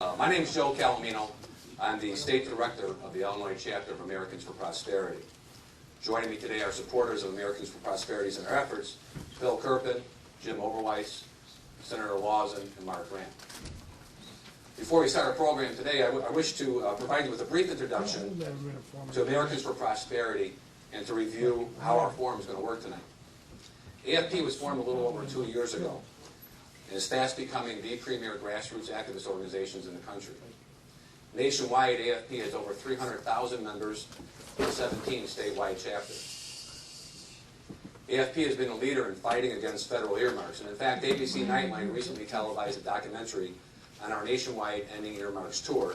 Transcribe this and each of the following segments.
My name is Joe Calomino. I'm the State Director of the Illinois Chapter of Americans for Prosperity. Joining me today are supporters of Americans for Prosperity and our efforts, Bill Kirpin, Jim Oberweis, Senator Lawson, and Mark Grant. Before we start our program today, I wish to provide you with a brief introduction to Americans for Prosperity and to review how our forum is going to work tonight. AFP was formed a little over 2 years ago and is fast becoming the premier grassroots activist organizations in the country. Nationwide, AFP has over 300,000 members and 17 statewide chapters. AFP has been a leader in fighting against federal earmarks, and in fact, ABC Nightline recently televised a documentary on our nationwide Ending Earmarks tour,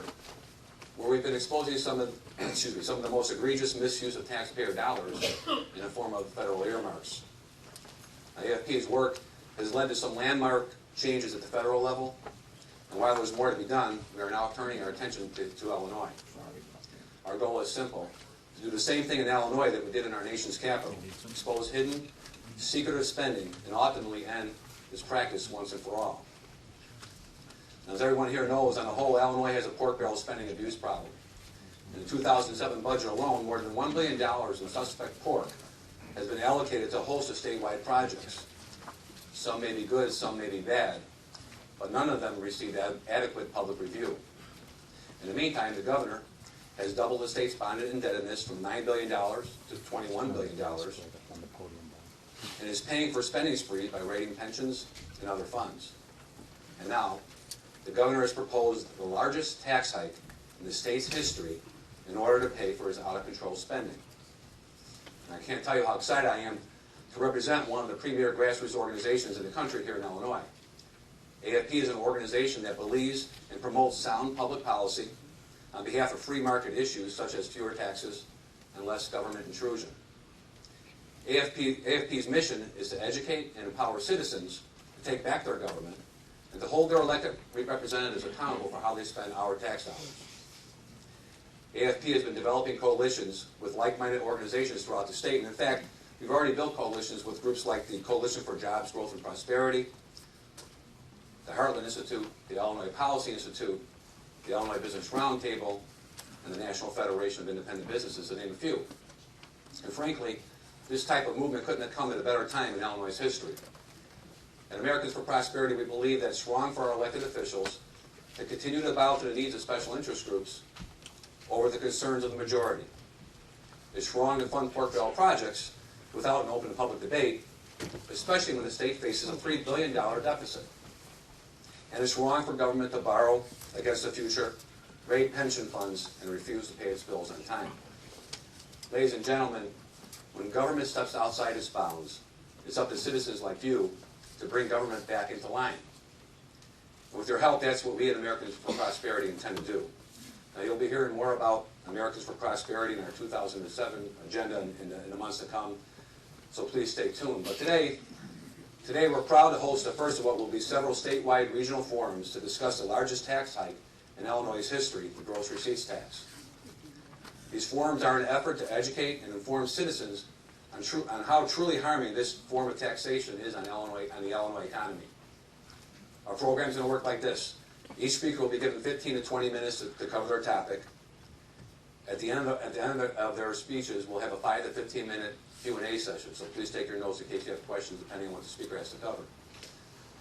where we've been exposing some of the most egregious misuse of taxpayer dollars in the form of federal earmarks. AFP's work has led to some landmark changes at the federal level, and while there's more to be done, we are now turning our attention to Illinois. Our goal is simple: to do the same thing in Illinois that we did in our nation's capital, expose hidden, secretive spending, and ultimately end this practice once and for all. Now, as everyone here knows, on the whole, Illinois has a pork barrel spending abuse problem. In the 2007 budget alone, more than $1 billion in suspect pork has been allocated to a host of statewide projects. Some may be good, some may be bad, but none of them received adequate public review. In the meantime, the governor has doubled the state's bonded indebtedness from $9 billion to $21 billion and is paying for spending sprees by raiding pensions and other funds. And now, the governor has proposed the largest tax hike in the state's history in order to pay for his out-of-control spending. And I can't tell you how excited I am to represent one of the premier grassroots organizations in the country here in Illinois. AFP is an organization that believes and promotes sound public policy on behalf of free market issues such as fewer taxes and less government intrusion. AFP's mission is to educate and empower citizens to take back their government and to hold their elected representatives accountable for how they spend our tax dollars. AFP has been developing coalitions with like-minded organizations throughout the state, and in fact, we've already built coalitions with groups like the Coalition for Jobs, Growth, and Prosperity, the Heartland Institute, the Illinois Policy Institute, the Illinois Business Roundtable, and the National Federation of Independent Businesses, to name a few. And frankly, this type of movement couldn't have come at a better time in Illinois' history. At Americans for Prosperity, we believe that it's wrong for our elected officials to continue to bow to the needs of special interest groups over the concerns of the majority. It's wrong to fund pork barrel projects without an open public debate, especially when the state faces a $3 billion deficit. And it's wrong for government to borrow against the future, raid pension funds, and refuse to pay its bills on time. Ladies and gentlemen, when government steps outside its bounds, it's up to citizens like you to bring government back into line. And with your help, that's what we at Americans for Prosperity intend to do. Now, you'll be hearing more about Americans for Prosperity in our 2007 agenda in the months to come, so please stay tuned. But today we're proud to host the first of what will be several statewide regional forums to discuss the largest tax hike in Illinois' history, the gross receipts tax. These forums are an effort to educate and inform citizens on how truly harming this form of taxation is on the Illinois economy. Our program is going to work like this. Each speaker will be given 15 to 20 minutes to cover their topic. At the end of their speeches, we'll have a 5 to 15 minute Q&A session, so please take your notes in case you have questions depending on what the speaker has to cover.